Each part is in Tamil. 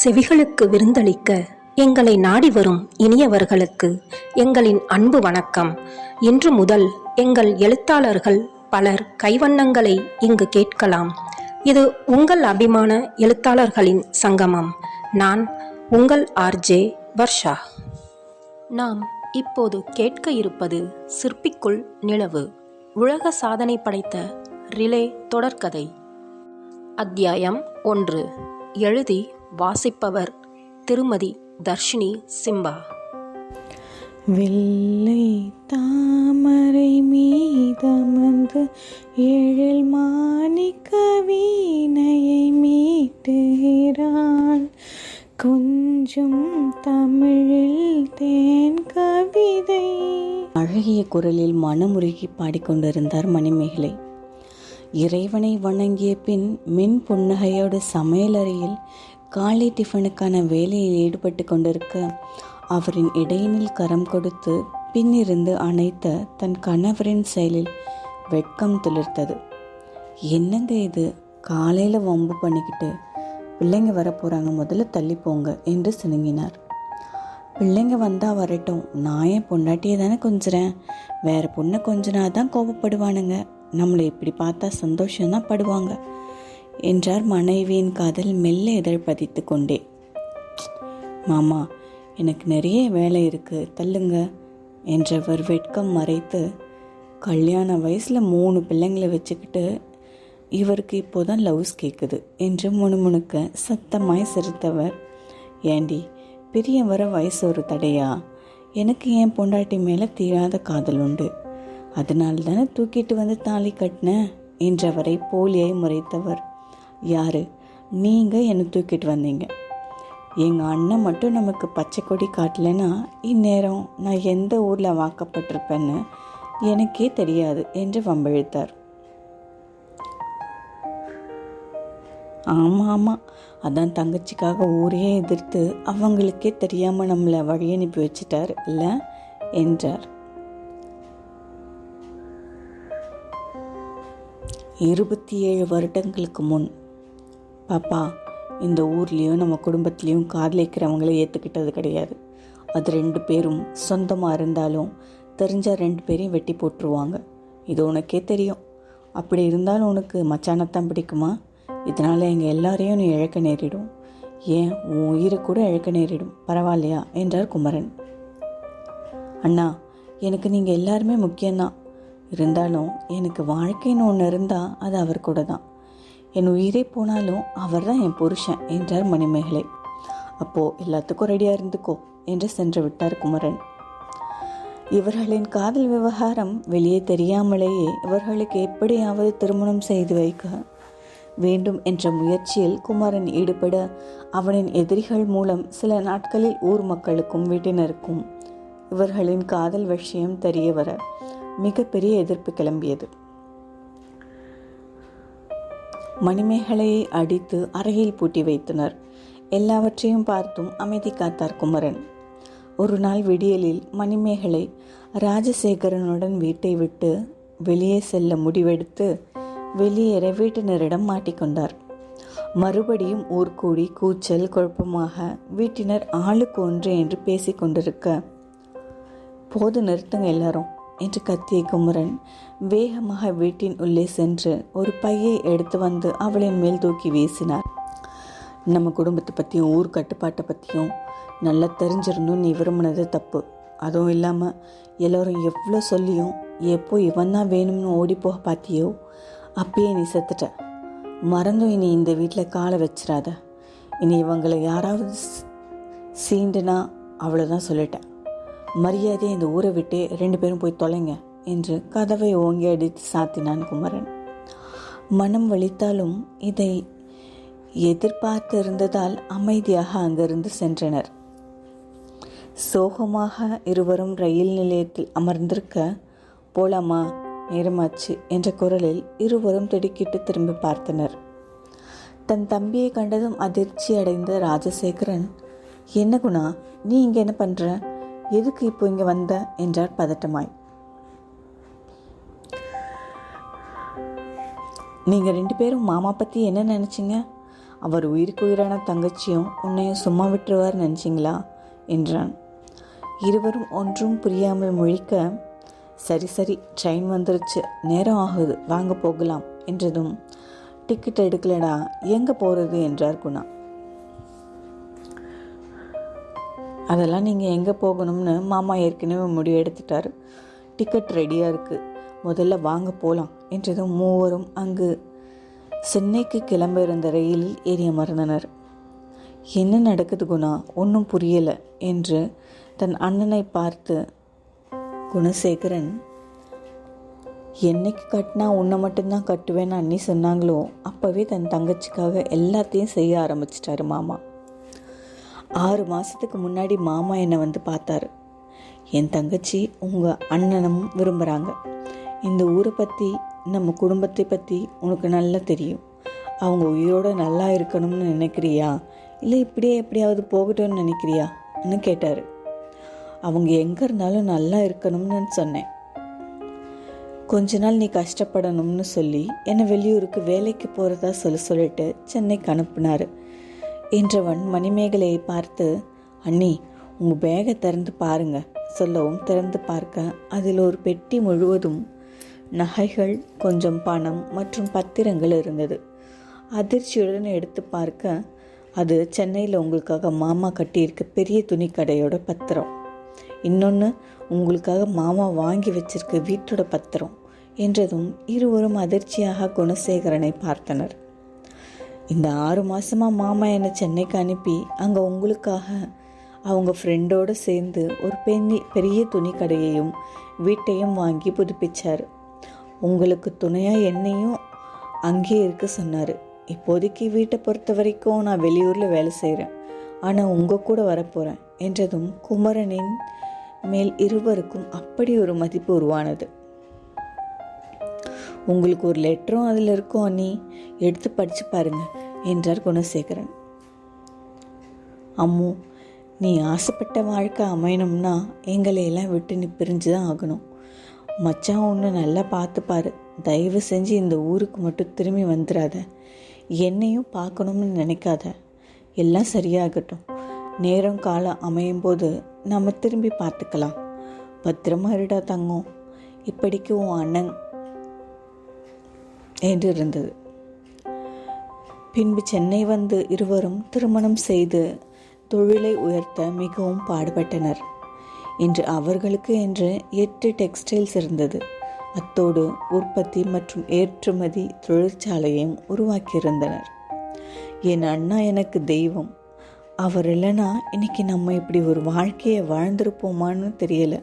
செவிகளுக்கு விருந்தளிக்க எங்களை நாடி வரும் இனியவர்களுக்கு எங்களின் அன்பு வணக்கம். இன்று முதல் எங்கள் எழுத்தாளர்கள் பலர் கைவண்ணங்களை இங்கு கேட்கலாம். இது உங்கள் அபிமான எழுத்தாளர்களின் சங்கமம். நான் உங்கள் ஆர்ஜே வர்ஷா. நாம் இப்போது கேட்க இருப்பது சிற்பிக்குள் நிலவு, உலக சாதனை படைத்த ரிலே தொடர்கதை. அத்தியாயம் 1. எழுதி வாசிப்பவர் திருமதி தர்ஷினி சிம்பா. வெள்ளை தாமரை மீதமர்ந்து ஏழில் மாணிக்க வீணையை மீட்டுகிறான். கொஞ்சம் தமிழில் தேன் கவிதை. அழகிய குரலில் மனமுருகி பாடிக்கொண்டிருந்தார் மணிமேகலை. இறைவனை வணங்கிய பின் மின் புன்னகையோடு சமையலறையில் காலை டிஃபனுக்கான வேலையில் ஈடுபட்டு கொண்டிருக்க அவரின் இடையினில் கரம் கொடுத்து பின்னிருந்து அணைத்த தன் கணவரின் செயலில் வெட்கம் துளிர்த்தது. என்னங்க இது, காலையில் வம்பு பண்ணிக்கிட்டு பிள்ளைங்க வர போகிறாங்க, முதல்ல தள்ளி போங்க என்று சினுங்கினார். பிள்ளைங்க வந்தால் வரட்டும், நான் என் பொண்டாட்டியை தானே கொஞ்சுறேன், வேறு பொண்ணை கொஞ்சினா தான் கோபப்படுவானுங்க, நம்மளை இப்படி பார்த்தா சந்தோஷம்தான் படுவாங்க என்றார் மனைவியின் காதில் மெல்ல இதழ் பதித்து கொண்டே. மாமா, எனக்கு நிறைய வேலை இருக்கு, தள்ளுங்க என்றவர் வெட்கம் மறைத்து, கல்யாண வயசில் 3 பிள்ளைங்களை வச்சுக்கிட்டு இவருக்கு இப்போதான் லவ்ஸ் கேட்குது என்று முணுமுணுக்க சத்தமாய் சிரித்தவர், ஏண்டி பிரிய வர வயசு ஒரு தடையா? எனக்கு என் பொண்டாட்டி மேலே தீராத காதல் உண்டு, அதனால தானே தூக்கிட்டு வந்து தாலி கட்டினேன் என்றவரை போலியாய் முறைத்தவர், யாரு நீங்கள் என்னை தூக்கிட்டு வந்தீங்க? எங்கள் அண்ணன் மட்டும் நமக்கு பச்சை கொடி காட்டலைன்னா இந்நேரம் நான் எந்த ஊரில் வாக்கப்பட்டிருப்பேன்னு எனக்கே தெரியாது என்று வம்பிழுத்தார். ஆமாம், அதான் தங்கச்சிக்காக ஊரையே எதிர்த்து அவங்களுக்கே தெரியாமல் நம்மளை வழி அனுப்பி வச்சிட்டார் இல்லை என்றார். 27 வருடங்களுக்கு முன். பாப்பா, இந்த ஊர்லேயும் நம்ம குடும்பத்துலேயும் காதலிக்கிறவங்கள ஏற்றுக்கிட்டது கிடையாது. அது 2 பேரும் சொந்தமாக இருந்தாலும் தெரிஞ்ச 2 பேரையும் வெட்டி போட்டுருவாங்க. இது உனக்கே தெரியும். அப்படி இருந்தாலும் உனக்கு மச்சானத்தான் பிடிக்குமா? இதனால் எங்கள் எல்லாரையும் நீ இழக்க நேரிடும், ஏன் உன் உயிரை கூட இழக்க நேரிடும், பரவாயில்லையா என்றார் குமரன். அண்ணா, எனக்கு நீங்கள் எல்லாருமே முக்கியம்தான், இருந்தாலும் எனக்கு வாழ்க்கைன்னு ஒன்று இருந்தால் அது அவர் கூட தான். என் உயிரே போனாலும் அவர் தான் என் புருஷன் என்றார் மணிமேகலை. அப்போது எல்லாத்துக்கும் ரெடியாக இருந்துக்கோ என்று சென்று விட்டார் குமரன். இவர்களின் காதல் விவகாரம் வெளியே தெரியாமலேயே இவர்களுக்கு எப்படியாவது திருமணம் செய்து வைக்க வேண்டும் என்ற முயற்சியில் குமரன் ஈடுபட அவனின் எதிரிகள் மூலம் சில நாட்களில் ஊர் மக்களுக்கும் வீட்டினருக்கும் இவர்களின் காதல் விஷயம் தெரிய வர மிகப்பெரிய எதிர்ப்பு கிளம்பியது. மணிமேகலையை அடித்து அறையில் பூட்டி வைத்தனர். எல்லாவற்றையும் பார்த்தும் அமைதி காத்தார் குமரன். ஒரு நாள் விடியலில் மணிமேகலை ராஜசேகரனுடன் வீட்டை விட்டு வெளியே செல்ல முடிவெடுத்து வெளியேற வீட்டினரிடம் மாட்டிக்கொண்டார். மறுபடியும் ஊர்கூடி கூச்சல் குழப்பமாக வீட்டினர் ஆளுக்கு ஒன்று என்று பேசிக்கொண்டிருக்க, போது நிறுத்துங்க எல்லாரும் என்று கத்திய குமரன் வேகமாக வீட்டின் உள்ளே சென்று ஒரு பையை எடுத்து வந்து அவளின் மேல் தூக்கி வீசினார். நம்ம குடும்பத்தை பற்றியும் ஊர் கட்டுப்பாட்டை பற்றியும் நல்லா தெரிஞ்சிருந்தும் நீ விரும்பினது தப்பு. அதுவும் இல்லாமல் எல்லோரும் எவ்வளோ சொல்லியும் எப்போ இவன் தான் வேணும்னு ஓடி போக பார்த்தியோ அப்பயே நீ செத்துட்ட. மறந்தும் இனி இந்த வீட்டில் காலை வச்சிடாத. இனி இவங்களை யாராவது சீண்டுனா அவ்வளோதான் சொல்லிட்டேன். மரியாதையை இந்த ஊரை விட்டு 2 பேரும் போய் தொலைங்க என்று கதவை ஓங்கி அடித்து சாத்தினான் குமரன். மனம் வலித்தாலும் இதை எதிர்பார்த்து இருந்ததால் அமைதியாக அங்கிருந்து சென்றனர். சோகமாக இருவரும் ரயில் நிலையத்தில் அமர்ந்திருக்க, போலாமா, நேரமாச்சு என்ற குரலில் இருவரும் திடுக்கிட்டு திரும்பி பார்த்தனர். தன் தம்பியை கண்டதும் அதிர்ச்சி அடைந்த ராஜசேகரன், என்ன குணா, நீ இங்கே என்ன பண்ணுற, எதுக்கு இப்போ இங்கே வந்த என்றார் பதட்டமாய். நீங்கள் 2 பேரும் மாமா பற்றி என்ன நினச்சிங்க? அவர் உயிருக்கு உயிரான தங்கச்சியும் உன்னையும் சும்மா விட்டுருவார் நினச்சிங்களா என்றான். இருவரும் ஒன்றும் புரியாமல் முழிக்க, சரி சரி, ட்ரெயின் வந்துருச்சு, நேரம் ஆகுது, வாங்க போகலாம் என்றதும், டிக்கெட் எடுக்கலடா, எங்கே போகிறது என்றார் குணா. அதெல்லாம் நீங்கள் எங்கே போகணும்னு மாமா ஏற்கனவே முடிவு எடுத்துட்டார். டிக்கெட் ரெடியாக இருக்குது, முதல்ல வாங்க போகலாம் என்றதும் மூவரும் அங்கு சென்னைக்கு கிளம்ப இருந்த ரயிலில் ஏறி அமர்ந்தனர். என்ன நடக்குது குணா, ஒன்றும் புரியலை என்று தன் அண்ணனை பார்த்து குணசேகரன், என்னைக்கு கட்டினா உன்னை மட்டும்தான் கட்டுவேன்னு அண்ணி சொன்னாங்களோ அப்போவே தன் தங்கச்சிக்காக எல்லாத்தையும் செய்ய ஆரம்பிச்சிட்டாரு மாமா. 6 மாதத்துக்கு முன்னாடி மாமா என்னை வந்து பார்த்தாரு. என் தங்கச்சி உங்கள் அண்ணனும் விரும்புகிறாங்க. இந்த ஊரை பற்றி, நம்ம குடும்பத்தை பற்றி உனக்கு நல்லா தெரியும். அவங்க உயிரோடு நல்லா இருக்கணும்னு நினைக்கிறியா, இல்லை இப்படியே எப்படியாவது போகட்டும்னு நினைக்கிறியான்னு கேட்டார். அவங்க எங்கே இருந்தாலும் நல்லா இருக்கணும்னு சொன்னேன். கொஞ்ச நாள் நீ கஷ்டப்படணும்னு சொல்லி என்னை வெளியூருக்கு வேலைக்கு போகிறதா சொல்லிட்டு சென்னைக்கு அனுப்புனார் என்றவன் மணிமேகலையை பார்த்து, அண்ணி உங்கள் பேகை திறந்து பாருங்க சொல்லவும் திறந்து பார்க்க அதில் ஒரு பெட்டி முழுவதும் நகைகள், கொஞ்சம் பணம் மற்றும் பத்திரங்கள் இருந்தது. அதிர்ச்சியுடன் எடுத்து பார்க்க அது சென்னையில் உங்களுக்காக மாமா கட்டியிருக்க பெரிய துணிக்கடையோட பத்திரம், இன்னொன்று உங்களுக்காக மாமா வாங்கி வச்சிருக்க வீட்டோட பத்திரம் என்றதும் இருவரும் அதிர்ச்சியாக குணசேகரனை பார்த்தனர். இந்த 6 மாதமாக மாமா என்னை சென்னைக்கு அனுப்பி அங்கே உங்களுக்காக அவங்க ஃப்ரெண்டோடு சேர்ந்து ஒரு பெரிய துணி கடையையும் வீட்டையும் வாங்கி புதுப்பிச்சார். உங்களுக்கு துணையாக என்னையும் அங்கே இருக்க சொன்னார். இப்போதைக்கு வீட்டை பொறுத்த வரைக்கும் நான் வெளியூரில் வேலை செய்கிறேன், ஆனால் உங்கள் கூட வரப்போகிறேன் என்றதும் குமரனின் மேல் இருவருக்கும் அப்படி ஒரு மதிப்பு உருவானது. உங்களுக்கு ஒரு லெட்டரும் அதில் இருக்கும் அண்ணி, எடுத்து படித்து பாருங்க என்றார் குணசேகரன். அம்மு, நீ ஆசைப்பட்ட வாழ்க்கை அமையணும்னா எங்களையெல்லாம் விட்டு நீ பிரிஞ்சு தான் ஆகணும். மச்சான் ஒன்று நல்லா பார்த்துப்பாரு, தயவு செஞ்சு இந்த ஊருக்கு மட்டும் திரும்பி வந்துடாத, என்னையும் பார்க்கணும்னு நினைக்காத, எல்லாம் சரியாகட்டும், நேரம் காலம் அமையும் போது நம்ம திரும்பி பார்த்துக்கலாம், பத்திரமா இருடா தங்கம், இப்படிக்கு உன் அண்ணன் என்று இருந்தது. பின்பு சென்னை வந்து இருவரும் திருமணம் செய்து தொழிலை உயர்த்த மிகவும் பாடுபட்டனர். இன்று அவர்களுக்கு என்று 8 டெக்ஸ்டைல்ஸ் இருந்தது. அத்தோடு உற்பத்தி மற்றும் ஏற்றுமதி தொழிற்சாலையையும் உருவாக்கியிருந்தனர். என் அண்ணா எனக்கு தெய்வம், அவர் இல்லைன்னா இன்னைக்கு நம்ம இப்படி ஒரு வாழ்க்கையை வாழ்ந்திருப்போமான்னு தெரியல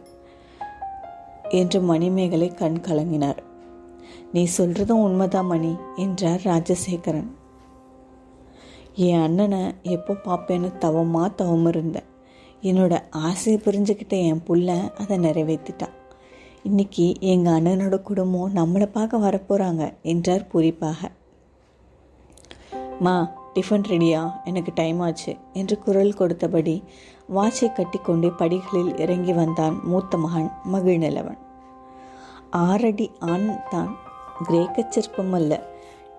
என்று மணிமேகலை கண் கலங்கினார். நீ சொல்றதும் உண்மைதான் மணி என்றார் ராஜசேகரன். என் அண்ணனை எப்போ பார்ப்பேன்னு தவம் இருந்தேன். என்னோட ஆசையை புரிஞ்சுக்கிட்ட என் புள்ள அதை நிறைவேற்றிட்டான். இன்னைக்கு எங்கள் அண்ணனோட குடும்பம் நம்மளை பார்க்க வரப்போகிறாங்க என்றார் பூரிப்பாக. மா, டிஃபன் ரெடியா, எனக்கு டைம் ஆச்சு என்று குரல் கொடுத்தபடி வாட்சை கட்டிக்கொண்டே படிகளில் இறங்கி வந்தான் மூத்த மகன் மகிழ்நிலவன். 6 அடி ஆண் தான், கிரேக்க சிற்பம் அல்ல,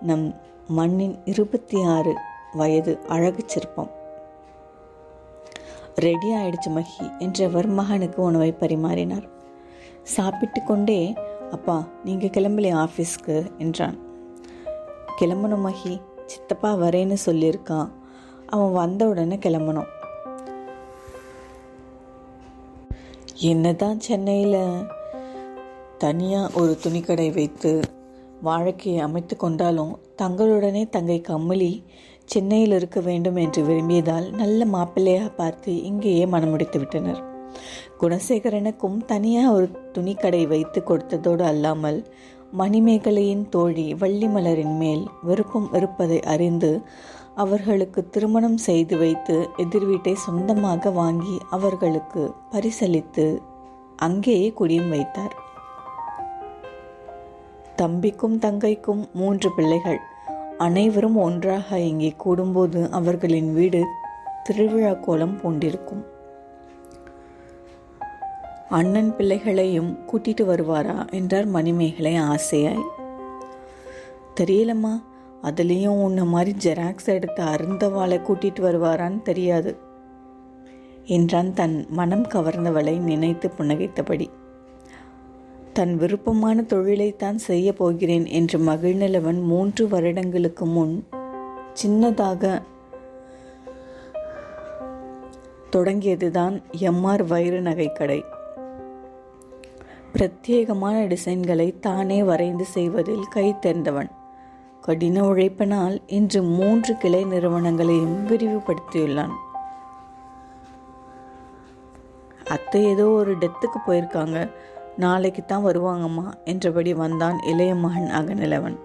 நம் மண்ணின் 26 வயது அழகு சிற்பம். ரெடி ஆயிடுச்சு மகி என்றவர் மகனுக்கு உணவை பரிமாறினார். சாப்பிட்டு கொண்டே, அப்பா நீங்கள் கிளம்பலையே ஆஃபீஸ்க்கு என்றான். கிளம்பணும் மகி, சித்தப்பா வரேன்னு சொல்லியிருக்கான், அவன் வந்த உடனே கிளம்பணும். என்னதான் சென்னையில் தனியாக ஒரு துணிக்கடை வைத்து வாழ்க்கையை அமைத்து கொண்டாலும் தங்களுடனே தங்கை கமலி சென்னையில் இருக்க வேண்டும் என்று விரும்பியதால் நல்ல மாப்பிள்ளையாக பார்த்து இங்கேயே மனமுடித்து விட்டனர். குணசேகரனுக்கும் தனியாக ஒரு துணிக்கடை வைத்து கொடுத்ததோடு அல்லாமல் மணிமேகலையின் தோழி வள்ளிமலரின் மேல் விருப்பம் இருப்பதை அறிந்து அவர்களுக்கு திருமணம் செய்து வைத்து எதிர் வீட்டை சொந்தமாக வாங்கி அவர்களுக்கு பரிசளித்து அங்கேயே குடியும் வைத்தார். தம்பிக்கும் தங்கைக்கும் 3 பிள்ளைகள். அனைவரும் ஒன்றாக இங்கே கூடும்போது அவர்களின் வீடு திருவிழா கோலம் பூண்டிருக்கும். அண்ணன் பிள்ளைகளையும் கூட்டிட்டு வருவாரா என்றார் மணிமேகலை ஆசையாய். தெரியலம்மா, அதுலேயும் உன்னை மாதிரி ஜெராக்ஸ் எடுத்து அருந்தவாளை கூட்டிகிட்டு வருவாரான்னு தெரியாது என்றான் தன் மனம் கவர்ந்தவளை நினைத்து புன்னகைத்தபடி. தன் விருப்பமான தொழிலைத்தான் செய்ய போகிறேன் என்று மகிழ்நிலவன் 3 வருடங்களுக்கு முன் சின்னதாக தொடங்கியதுதான் எம்ஆர் வைர நகைக்கடை. பிரத்யேகமான டிசைன்களை தானே வரைந்து செய்வதில் கை தேர்ந்தவன். கடின உழைப்பினால் இன்று 3 கிளை நிறுவனங்களையும் விரிவுபடுத்தியுள்ளான். அத்தை ஏதோ ஒரு டெத்துக்கு போயிருக்காங்க, நாளைக்கு தான் வருவாங்கம்மா என்றபடி வந்தான் இளைய மகன் அகநிலவன்.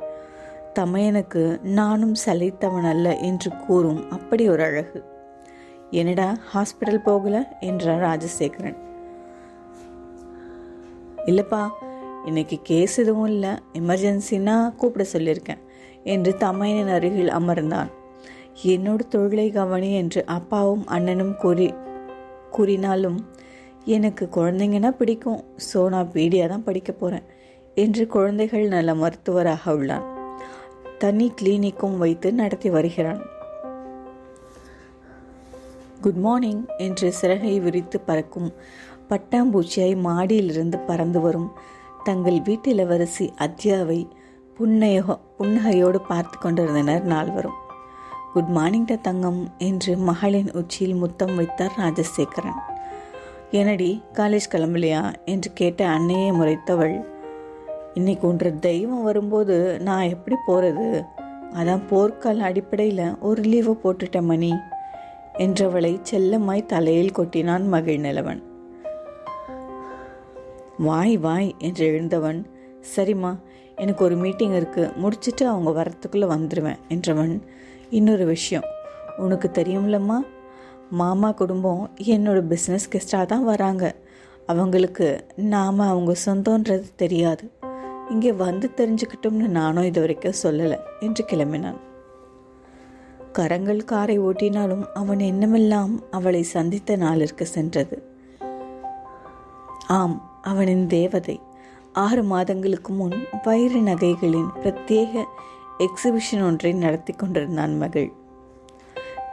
தமையனுக்கு நானும் சலித்தவன் அல்ல என்று கூறும் அப்படி ஒரு அழகு. என்னடா ஹாஸ்பிட்டல் போகல என்றார் ராஜசேகரன். இல்லைப்பா, இன்னைக்கு கேஸ் எதுவும் இல்லை, எமர்ஜென்சின்னா கூப்பிட சொல்லியிருக்கேன் என்று தமையனின் அருகில் அமர்ந்தான். என்னோட தொழிலை கவனி என்று அப்பாவும் அண்ணனும் கூறினாலும் எனக்கு குழந்தைங்கன்னா பிடிக்கும், ஸோ நான் பீடியாக தான் படிக்க போகிறேன் என்று குழந்தைகள் நல்ல மருத்துவராக உள்ளான். தனி கிளினிக்கும் வைத்து நடத்தி வருகிறான். குட் மார்னிங் என்று சிறகை விரித்து பறக்கும் பட்டாம்பூச்சியாய் மாடியிலிருந்து பறந்து வரும் தங்கள் வீட்டு இளவரசி அத்யாவை புன்னகையோடு பார்த்து கொண்டிருந்தனர் 4வரும். குட் மார்னிங் தங்கம் என்று மகளின் உச்சியில் முத்தம் வைத்தார் ராஜசேகரன். என்னடி காலேஜ் கிளம்பலையா என்று கேட்ட அன்னையை முறைத்தவள், இன்னைக்கு ஒன்று தெய்வம் வரும்போது நான் எப்படி போகிறது, அதான் போர்க்கால அடிப்படையில் ஒரு லீவை போட்டுட்டேன் மணி என்றவளை செல்லமாய் தலையில் கொட்டினான் மகிழ்நிலவன். வாய் வாய் என்று எழுந்தவன், சரிம்மா எனக்கு ஒரு மீட்டிங் இருக்குது, முடிச்சுட்டு அவங்க வரத்துக்குள்ளே வந்துடுவேன் என்றவன், இன்னொரு விஷயம் உனக்கு தெரியும்லம்மா, மாமா குடும்பம் என்னோட பிஸ்னஸ் கெஸ்டாக தான் வராங்க, அவங்களுக்கு நாம் அவங்க சொந்தன்றது தெரியாது, இங்கே வந்து தெரிஞ்சுக்கிட்டோம்னு நானும் இது வரைக்கும் சொல்லலை என்று கிளம்பினான். கரங்கள் காரை ஓட்டினாலும் அவன் எண்ணமெல்லாம் அவளை சந்தித்த நாளிற்கு சென்றது. ஆம், அவனின் தேவதை 6 மாதங்களுக்கு முன் வைர நகைகளின் பிரத்யேக எக்ஸிபிஷன் ஒன்றை நடத்தி கொண்டிருந்தான் மகள்.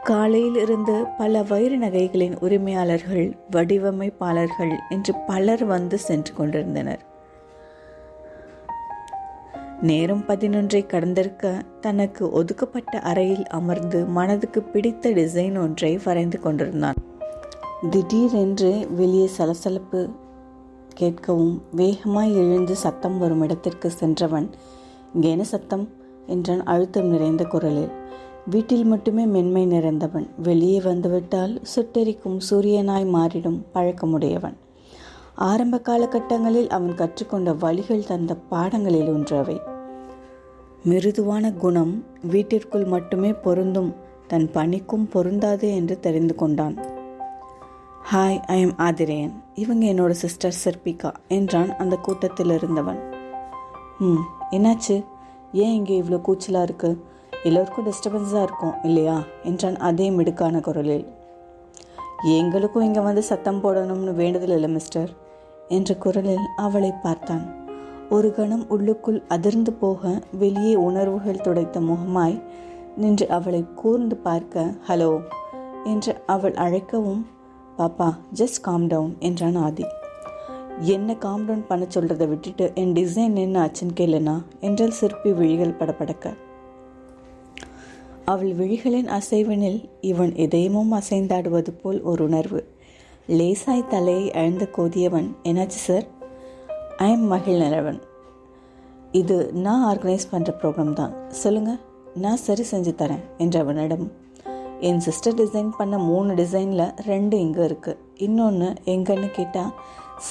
காலையில் இருந்து பல வைர நகைகளின் உரிமையாளர்கள், வடிவமைப்பாளர்கள் என்று பலர் வந்து சென்று கொண்டிருந்தனர். நேரம் 11 கடந்திருக்க தனக்கு ஒதுக்கப்பட்ட அறையில் அமர்ந்து மனதுக்கு பிடித்த டிசைன் ஒன்றை வரைந்து கொண்டிருந்தான். திடீரென்று வெளியே சலசலப்பு கேட்கவும் வேகமாய் எழுந்து சத்தம் வரும் இடத்திற்கு சென்றவன், இங்கே என்ன சத்தம் என்றான் அழுத்தம் நிறைந்த குரலில். வீட்டில் மட்டுமே மென்மை நிறைந்தவன், வெளியே வந்துவிட்டால் சுட்டெரிக்கும் சூரியனாய் மாறிடும் பழக்கமுடையவன். ஆரம்ப காலகட்டங்களில் அவன் கற்றுக்கொண்ட வழிகள் தந்த பாடங்களில் ஒன்றவை. மிருதுவான குணம் வீட்டிற்குள் மட்டுமே பொருந்தும், தன் பணிக்கும் பொருந்தாது என்று தெரிந்து கொண்டான். ஹாய், ஐ எம் ஆதிரேயன், இவங்க என்னோட சிஸ்டர் சிற்பிகா என்றான் அந்த கூட்டத்தில் இருந்தவன். என்னாச்சு, ஏன் இங்கே இவ்வளோ கூச்சலாக இருக்கு, எல்லோருக்கும் டிஸ்டர்பன்ஸாக இருக்கும் இல்லையா என்றான் அதே மிடுக்கான குரலில். எங்களுக்கும் இங்கே வந்து சத்தம் போடணும்னு வேண்டுதல் இல்லை மிஸ்டர் என்ற குரலில் அவளை பார்த்தான். ஒரு கணம் உள்ளுக்குள் அதிர்ந்து போக வெளியே உணர்வுகள் துடைத்த முகமாய் நின்று அவளை கூர்ந்து பார்க்க, ஹலோ என்று அவள் அழைக்கவும், பாப்பா ஜஸ்ட் காம் டவுன் என்றான் ஆதி. என்ன காம் டவுன் பண்ண சொல்றதை விட்டுட்டு என் டிசைன் என்ன ஆச்சுன்னு கேளுனா என்றால் சிற்பி விழிகள் படபடக்க. அவள் விழிகளின் அசைவினில் இவன் இதயமும் அசைந்தாடுவது போல் ஒரு உணர்வு. லேசாய் தலையை அழுந்து கோதியவன், என்னாச்சு சார்? ஐ எம் மகிழ்நிலவன், இது நான் ஆர்கனைஸ் பண்ணுற ப்ரோக்ராம் தான், சொல்லுங்கள், நான் சரி செஞ்சு தரேன் என்றவனிடம். என் சிஸ்டர் டிசைன் பண்ண 3 டிசைனில் 2 இங்கே இருக்குது, இன்னொன்று எங்கன்னு கேட்டால்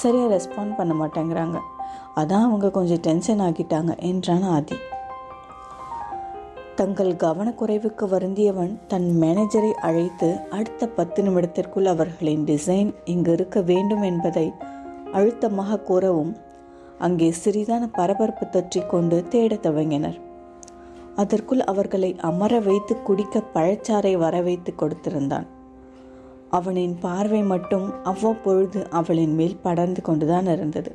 சரியாக ரெஸ்பாண்ட் பண்ண மாட்டேங்கிறாங்க, அதான் அவங்க கொஞ்சம் டென்ஷன் ஆகிட்டாங்க என்றான் ஆதி. தங்கள் கவனக்குறைவுக்கு வருந்தியவன் தன் மேனேஜரை அழைத்து அடுத்த 10 நிமிடத்திற்குள் அவர்களின் டிசைன் இங்கு இருக்க வேண்டும் என்பதை அழுத்தமாக கூறவும் அங்கே சிறிதான பரபரப்பு தொற்றிக் கொண்டு தேடத் துவங்கினர். அதற்குள் அவர்களை அமர வைத்து குடிக்க பழச்சாறை வரவைத்து கொடுத்திருந்தான். அவனின் பார்வை மட்டும் அவ்வப்பொழுது அவளின் மேல் படர்ந்து கொண்டுதான் இருந்தது.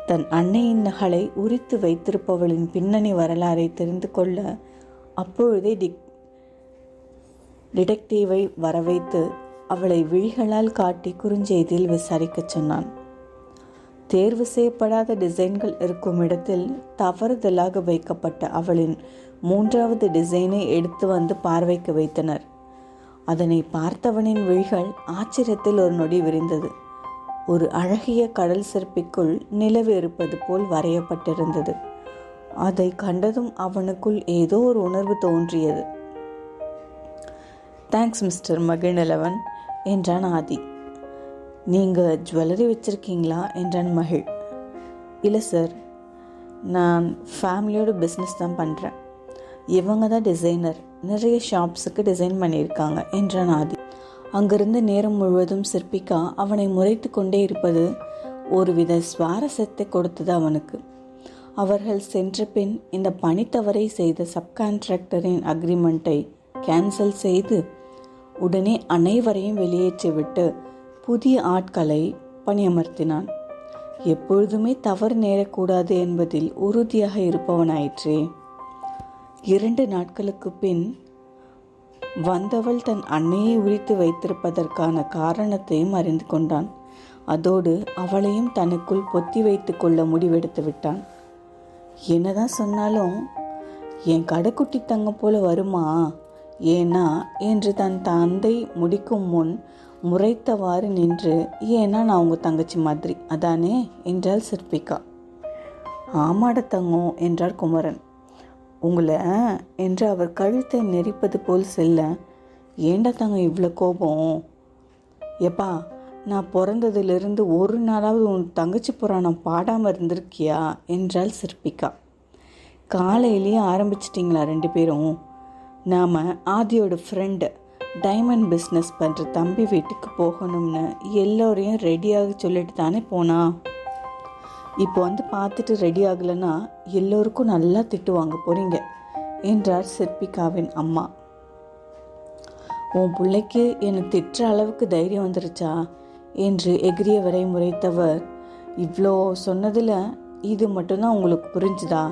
தன் அன்னையின் நகலை உரித்து வைத்திருப்பவளின் பின்னணி வரலாறை தெரிந்து கொள்ள அப்பொழுதே டிடெக்டிவை வரவைத்து அவளை விழிகளால் காட்டி குறுஞ்செய்தியில் விசாரிக்கச் சொன்னான். தேர்வு செய்யப்படாத டிசைன்கள் இருக்கும் இடத்தில் தவறுதலாக வைக்கப்பட்ட அவளின் 3வது டிசைனை எடுத்து வந்து பார்வைக்கு வைத்தனர். அதனை பார்த்தவனின் விழிகள் ஆச்சரியத்தில் ஒரு நொடி விரிந்தது. ஒரு அழகிய கடல் சிற்பிக்குள் நிலவு இருப்பது போல் வரையப்பட்டிருந்தது. அதை கண்டதும் அவனுக்குள் ஏதோ ஒரு உணர்வு தோன்றியது. தேங்க்ஸ் மிஸ்டர் மகிழ்நிலவன் என்றான் ஆதி. நீங்கள் ஜுவல்லரி வச்சுருக்கீங்களா என்றான் மகிழ். இல்லை சார், நான் ஃபேமிலியோட பிஸ்னஸ் தான் பண்ணுறேன். இவங்க தான் டிசைனர், நிறைய ஷாப்ஸுக்கு டிசைன் பண்ணியிருக்காங்க என்றான் ஆதி. அங்கிருந்து நேரம் முழுவதும் சிற்பிகா அவனை முறைத்து கொண்டே இருப்பது ஒருவித சுவாரஸ்யத்தை கொடுத்தது அவனுக்கு. அவர்கள் சென்ற பின் இந்த பணித்தவறை செய்த சப்கான்ட்ராக்டரின் அக்ரிமெண்ட்டை கேன்சல் செய்து உடனே அனைவரையும் வெளியேற்றிவிட்டு புதிய ஆட்களை பணியமர்த்தினான். எப்பொழுதுமே தவறு நேரக்கூடாது என்பதில் உறுதியாக இருப்பவனாயிற்றே. 2 நாட்களுக்கு பின் வந்தவள் தன் அன்னையை உரித்து வைத்திருப்பதற்கான காரணத்தையும் அறிந்து கொண்டான். அதோடு அவளையும் தனக்குள் பொத்தி வைத்து கொள்ள முடிவெடுத்து விட்டான். என்னதான் சொன்னாலும் என் கடைக்குட்டி தங்கம் போல வருமா ஏன்னா என்று தன் தந்தை முடிக்கும் முன் முறைத்தவாறு நின்று, ஏன்னா நான் உங்கள் தங்கச்சி மாதிரி அதானே என்றாள் சிற்பிகா. ஆமாட தங்கம் என்றார் குமரன். உங்களை என்று அவர் கழுத்தை நெரிப்பது போல் செல்ல, ஏண்டா தங்கம் இவ்வளோ கோபம்? எப்பா, நான் பிறந்ததிலிருந்து ஒரு நாளாவது உன் தங்கச்சி புராணம் பாடாமல் இருந்திருக்கியா என்றாள் சிற்பிகா. காலையிலேயே ஆரம்பிச்சிட்டிங்களா 2 பேரும்? நாம் ஆதியோட ஃப்ரெண்டு டைமண்ட் பிஸ்னஸ் பண்ணுற தம்பி வீட்டுக்கு போகணும்னு எல்லோரையும் ரெடியாக சொல்லிட்டு தானே போனா. இப்போ வந்து பார்த்துட்டு ரெடி ஆகலைன்னா எல்லோருக்கும் நல்லா திட்டு வாங்க போறீங்க என்றார் சிற்பிகாவின் அம்மா. உன் பிள்ளைக்கு என்னை திட்டுற அளவுக்கு தைரியம் வந்துருச்சா என்று எகிரியவரை முறைத்தவர், இவ்வளோ சொன்னதில் இது மட்டும்தான் உங்களுக்கு புரிஞ்சுதா?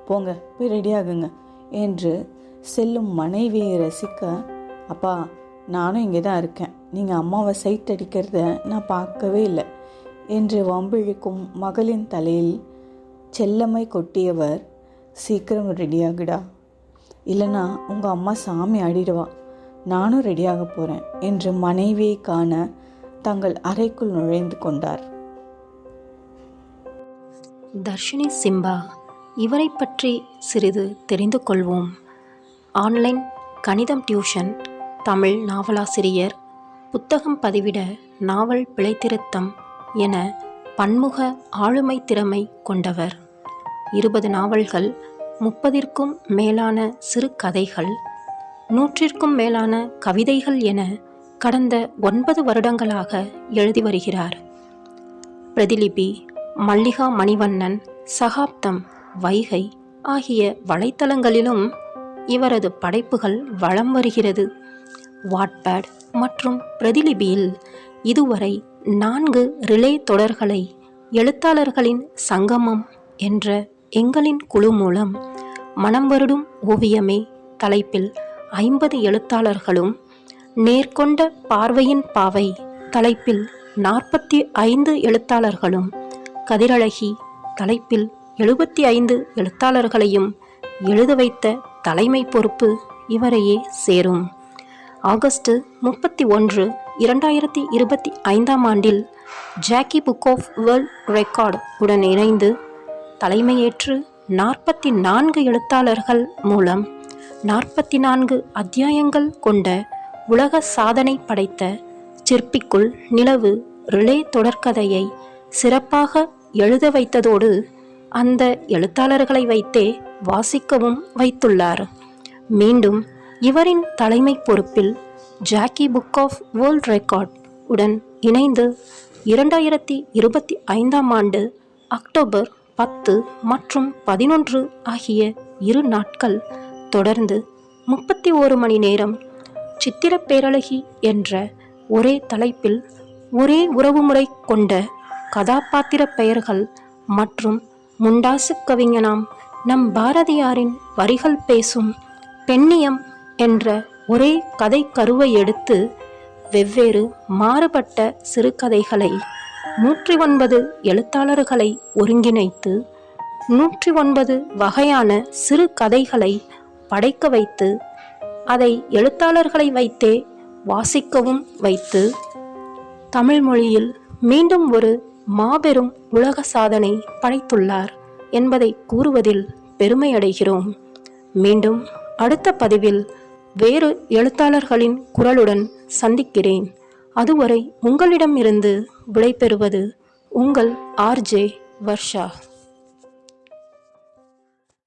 போங்க போய் ரெடி ஆகுங்க என்று செல்லும் மனைவியை ரசிக்க, அப்பா நானும் இங்கே தான் இருக்கேன், நீங்கள் அம்மாவை சைட் அடிக்கிறத நான் பார்க்கவே இல்லை என்று வம்பிழுக்கும் மகளின் தலையில் செல்லமை கொட்டியவர், சீக்கிரம் ரெடியாகுடா, இல்லைனா உங்கள் அம்மா சாமி ஆடிடுவா, நானும் ரெடியாக போகிறேன் என்று மனைவியை காண தங்கள் அறைக்குள் நுழைந்து கொண்டார். தர்ஷினி சிம்பா, இவரை பற்றி சிறிது தெரிந்து கொள்வோம். ஆன்லைன் கணிதம் டியூஷன், தமிழ் நாவலாசிரியர், புத்தகம் பதிவிட, நாவல் பிழைத்திருத்தம் என பன்முக ஆளுமை திறமை கொண்டவர். 20 நாவல்கள், 30ற்கும் மேலான சிறு கதைகள், 100ற்கும் மேலான கவிதைகள் என கடந்த 9 வருடங்களாக எழுதி வருகிறார். பிரதிலிபி, மல்லிகா மணிவண்ணன், சகாப்தம், வைகை ஆகிய வலைத்தளங்களிலும் இவரது படைப்புகள் வலம் வருகிறது. வாட்பேட் மற்றும் பிரதிலிபியில் இதுவரை 4 ரிலே தொடர்களை எழுத்தாளர்களின் சங்கமம் என்ற எங்களின் குழு மூலம் மனம் வருடும் ஓவியமே தலைப்பில் 50 எழுத்தாளர்களும், நேர்கொண்ட பார்வையின் பாவை தலைப்பில் 45 எழுத்தாளர்களும், கதிரழகி தலைப்பில் 75 எழுத்தாளர்களையும் எழுத வைத்த தலைமை பொறுப்பு இவரையே சேரும். ஆகஸ்ட் 31, 2025 ஆண்டில் Jackie Book of World Record உடன் இணைந்து தலைமையேற்று 44 எழுத்தாளர்கள் மூலம் 44 அத்தியாயங்கள் கொண்ட உலக சாதனை படைத்த சிற்பிக்குள் நிலவு ரிலே தொடர்கதையை சிறப்பாக எழுத வைத்ததோடு அந்த எழுத்தாளர்களை வைத்தே வாசிக்கவும் வைத்துள்ளார். மீண்டும் இவரின் தலைமை பொறுப்பில் Jackie Book of World Record உடன் இணைந்து 2025 ஆண்டு அக்டோபர் 10 மற்றும் 11 ஆகிய 2 நாட்கள் தொடர்ந்து 31 மணி நேரம் சித்திரப் பேரழகி என்ற ஒரே தலைப்பில் ஒரே உறவுமுறை கொண்ட கதாபாத்திர பெயர்கள் மற்றும் முண்டாசு கவிஞனாம் நம் பாரதியாரின் வரிகள் பேசும் பெண்ணியம் என்ற ஒரே கதை கருவை எடுத்து வெவ்வேறு மாறுபட்ட சிறுகதைகளை 109 எழுத்தாளர்களை ஒருங்கிணைத்து 109 வகையான சிறு கதைகளை படைக்க வைத்து அதை எழுத்தாளர்களை வைத்தே வாசிக்கவும் வைத்து தமிழ் மொழியில் மீண்டும் ஒரு மாபெரும் உலக சாதனை படைத்துள்ளார் என்பதை கூறுவதில் பெருமையடைகிறோம். மீண்டும் அடுத்த பதிவில் வேறு எழுத்தாளர்களின் குரலுடன் சந்திக்கிறேன். அதுவரை உங்களிடமிருந்து விடைபெறுவது உங்கள் RJ வர்ஷா.